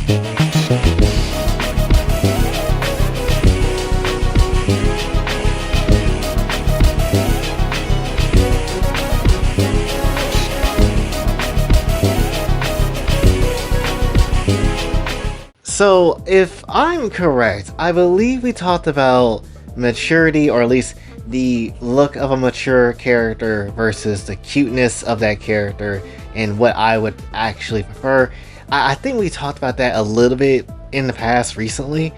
So, if I'm correct, I believe we talked about maturity, or at least the look of a mature character versus the cuteness of that character, and what I would actually prefer. I think we talked about that a little bit in the past recently,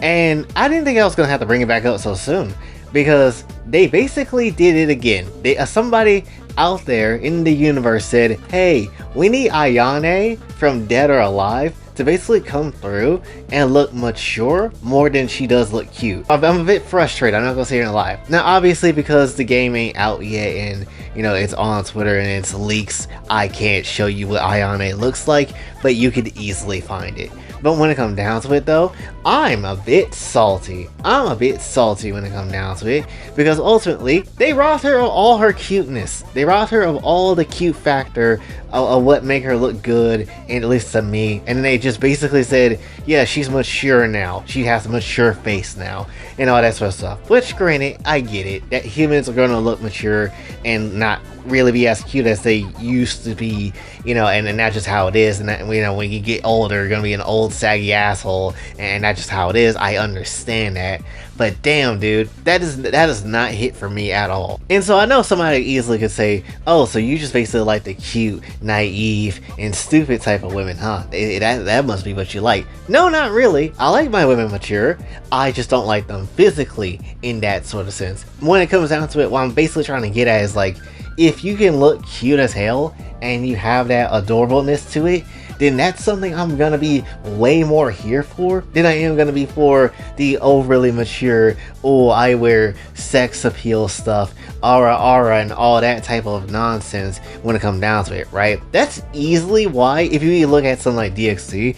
and I didn't think I was going to have to bring it back up so soon, because they basically did it again. Somebody out there in the universe said, hey, we need Ayane from Dead or Alive to basically come through and look mature more than she does look cute. I'm a bit frustrated, I'm not gonna say it in live. Now obviously, because the game ain't out yet and it's on Twitter and it's leaks, I can't show you what Ayane looks like, but you could easily find it. But when it comes down to it though, I'm a bit salty. I'm a bit salty when it comes down to it, because ultimately, they robbed her of all her cuteness. They robbed her of all the cute factor of what make her look good, and at least to me. And then they just basically said, yeah, she's mature now. She has a mature face now, and all that sort of stuff. Which, granted, I get it. That humans are going to look mature and not really be as cute as they used to be, and that's just how it is. And that, when you get older, you're gonna be an old saggy asshole, and that's just how it is. I understand that, but damn, dude, that does not hit for me at all. And so I know somebody easily could say, oh, so you just basically like the cute, naive, and stupid type of women, huh? That must be what you like. No, not really. I like my women mature. I just don't like them physically in that sort of sense. When it comes down to it, what I'm basically trying to get at is like, if you can look cute as hell and you have that adorableness to it, then that's something I'm gonna be way more here for than I am gonna be for the overly mature, oh, I wear sex appeal stuff, aura, and all that type of nonsense when it comes down to it, right? That's easily why, if you look at something like DXC,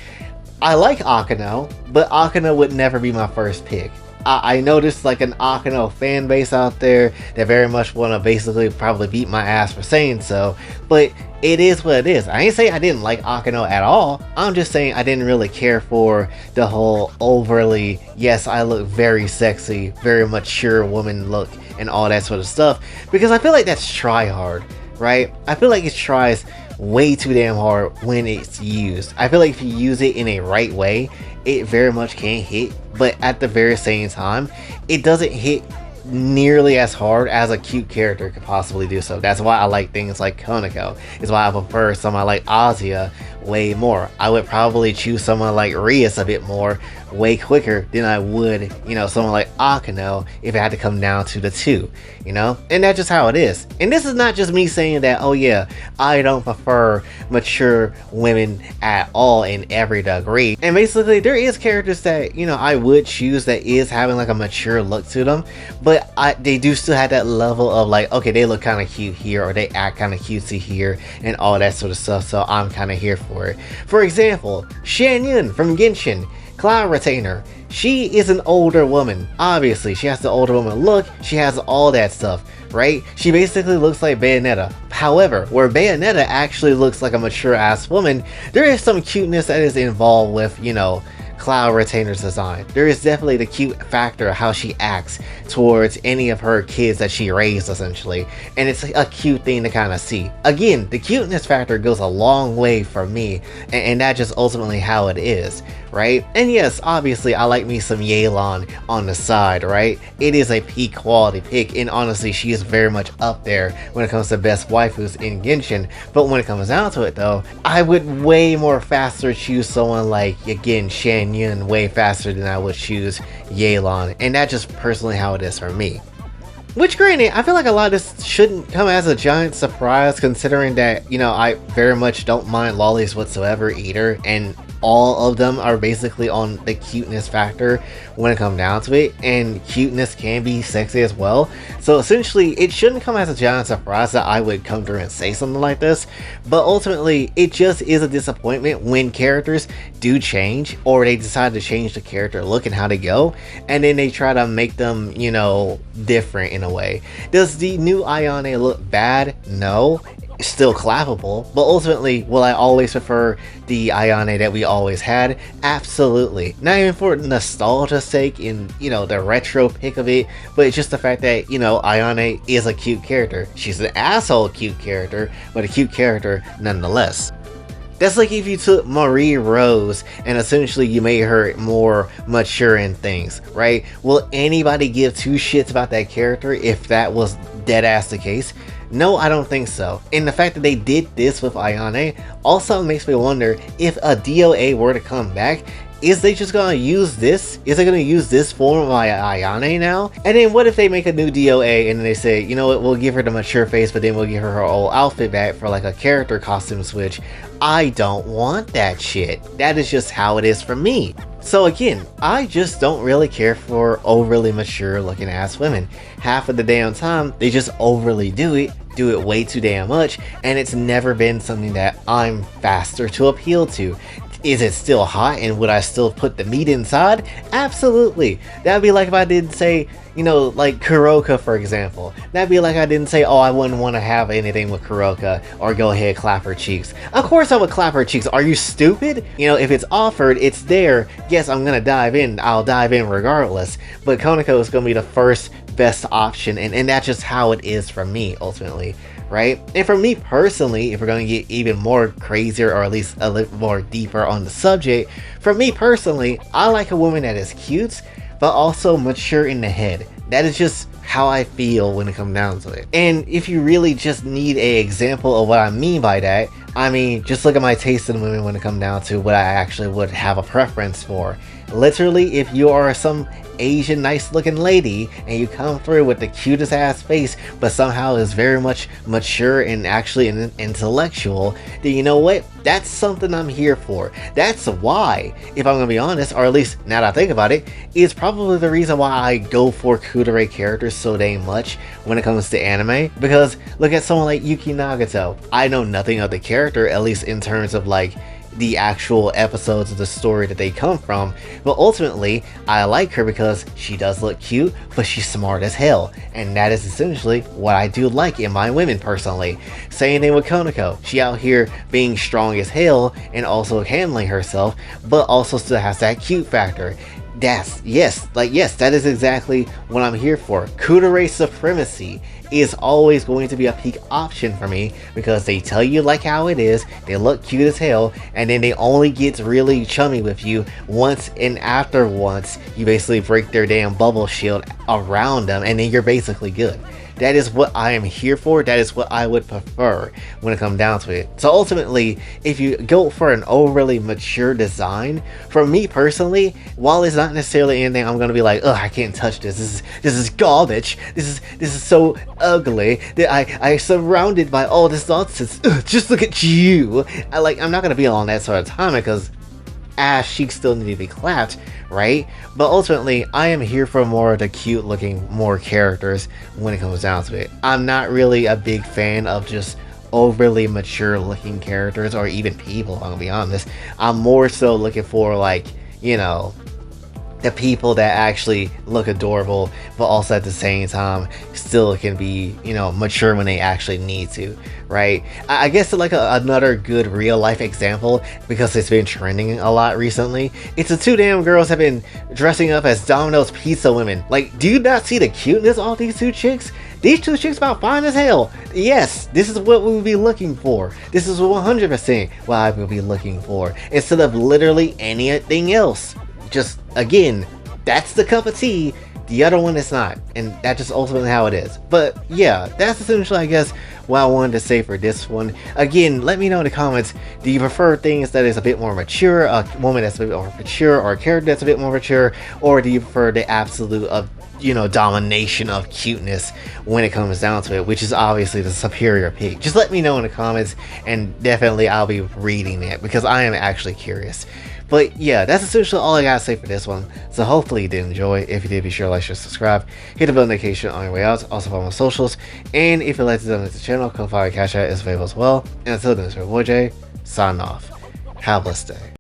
I like Akano, but Akano would never be my first pick. I noticed like an Akano fan base out there that very much want to basically probably beat my ass for saying so, but it is what it is. I ain't saying I didn't like Akano at all. I'm just saying I didn't really care for the whole overly, yes, I look very sexy, very mature woman look and all that sort of stuff, because I feel like that's try hard, right? I feel like it tries way too damn hard when it's used. I feel like if you use it in a right way, it very much can hit, but at the very same time, it doesn't hit nearly as hard as a cute character could possibly do so. That's why I like things like Konako. It's why I prefer someone like Azia way more. I would probably choose someone like Rias a bit more, way quicker than I would, someone like Akano if it had to come down to the two, and that's just how it is. And this is not just me saying that, oh yeah, I don't prefer mature women at all in every degree. And basically there is characters that, I would choose that is having like a mature look to them, but they do still have that level of like, okay, they look kind of cute here, or they act kind of cutesy here, and all that sort of stuff, so I'm kind of here for it. For example, Shan Yun from Genshin, Cloud Retainer. She is an older woman. Obviously, she has the older woman look. She has all that stuff, right? She basically looks like Bayonetta. However, where Bayonetta actually looks like a mature ass woman, there is some cuteness that is involved with, Cloud Retainer's design. There is definitely the cute factor of how she acts towards any of her kids that she raised, essentially, and it's a cute thing to kind of see. Again, the cuteness factor goes a long way for me, and that's just ultimately how it is, right? And yes, obviously I like me some Yelan on the side, right? It is a peak quality pick, and honestly she is very much up there when it comes to best waifus in Genshin. But when it comes down to it though, I would way more faster choose someone like, again, Shan Yun way faster than I would choose Yelan, and that's just personally how it is for me. Which, granted, I feel like a lot of this shouldn't come as a giant surprise, considering that, I very much don't mind lollies whatsoever either, and all of them are basically on the cuteness factor when it comes down to it, and cuteness can be sexy as well. So essentially, it shouldn't come as a giant surprise that I would come through and say something like this, but ultimately, it just is a disappointment when characters do change, or they decide to change the character look and how they go, and then they try to make them, different in a way. Does the new Ayane look bad? No. still clappable, but ultimately, will I always prefer the Ayane that we always had? Absolutely. Not even for nostalgia's sake in, the retro pick of it, but it's just the fact that, Ayane is a cute character. She's an asshole cute character, but a cute character nonetheless. That's like if you took Marie Rose and essentially you made her more mature in things, right? Will anybody give two shits about that character if that was dead ass the case? No, I don't think so. And the fact that they did this with Ayane also makes me wonder if a DOA were to come back, is they just gonna use this? Is they gonna use this form of Ayane now? And then what if they make a new DOA and then they say, you know what, we'll give her the mature face, but then we'll give her old outfit back for like a character costume switch? I don't want that shit. That is just how it is for me. So again, I just don't really care for overly mature looking ass women. Half of the damn time, they just overly do it way too damn much, and it's never been something that I'm faster to appeal to. Is it still hot and would I still put the meat inside? Absolutely. That'd be like if I didn't say, like Kuroka for example. That'd be like I didn't say, oh, I wouldn't want to have anything with Kuroka or go ahead clap her cheeks. Of course I would clap her cheeks. Are you stupid? If it's offered, it's there. Yes, I'm gonna dive in. I'll dive in regardless. But Konako is gonna be the first best option, and that's just how it is for me ultimately. Right? And for me personally, if we're going to get even more crazier or at least a little more deeper on the subject, for me personally, I like a woman that is cute, but also mature in the head. That is just how I feel when it comes down to it. And if you really just need an example of what I mean by that, I mean, just look at my taste in women when it comes down to what I actually would have a preference for. Literally, if you are some Asian nice looking lady and you come through with the cutest ass face but somehow is very much mature and actually intellectual, then you know what? That's something I'm here for. That's why, if I'm gonna be honest, or at least now that I think about it, is probably the reason why I go for kudere characters so dang much when it comes to anime. Because look at someone like Yuki Nagato. I know nothing of the character, at least in terms of like the actual episodes of the story that they come from, but ultimately I like her because she does look cute, but she's smart as hell, and that is essentially what I do like in my women personally. Same thing with Konako. She out here being strong as hell and also handling herself, but also still has that cute factor. Yes, that is exactly what I'm here for. Kudere supremacy is always going to be a peak option for me because they tell you like how it is, they look cute as hell, and then they only get really chummy with you once, and after once you basically break their damn bubble shield around them and then you're basically good. That is what I am here for. That is what I would prefer when it comes down to it. So ultimately, if you go for an overly mature design, for me personally, while it's not necessarily anything I'm gonna be like, ugh, I can't touch this. This is garbage. This is so ugly that I surrounded by all this nonsense. Ugh, just look at you. I'm not gonna be on that sort of time because ass cheeks still need to be clapped, right? But ultimately, I am here for more of the cute looking more characters when it comes down to it. I'm not really a big fan of just overly mature looking characters or even people, if I'm gonna be honest. I'm more so looking for like, the people that actually look adorable, but also at the same time still can be, mature when they actually need to, right? I guess like another good real life example, because it's been trending a lot recently, it's the two damn girls have been dressing up as Domino's pizza women. Like, do you not see the cuteness of these two chicks? These two chicks about fine as hell. Yes, this is what we would be looking for. This is 100% what I would be looking for, instead of literally anything else. Just, again, that's the cup of tea, the other one is not, and that's just ultimately how it is. But yeah, that's essentially, I guess, what I wanted to say for this one. Again, let me know in the comments, do you prefer things that is a bit more mature, a woman that's a bit more mature, or a character that's a bit more mature, or do you prefer the absolute of domination of cuteness when it comes down to it, which is obviously the superior pick? Just let me know in the comments, and definitely I'll be reading it because I am actually curious. But yeah, that's essentially all I gotta say for this one. So hopefully you did enjoy. If you did, be sure to like, share, subscribe, hit the bell notification on your way out. Also follow my socials, and if you'd like to donate to the channel, Kofi Cash App is available as well. And until then, it's your boy Jay, signing off. Have a blessed day.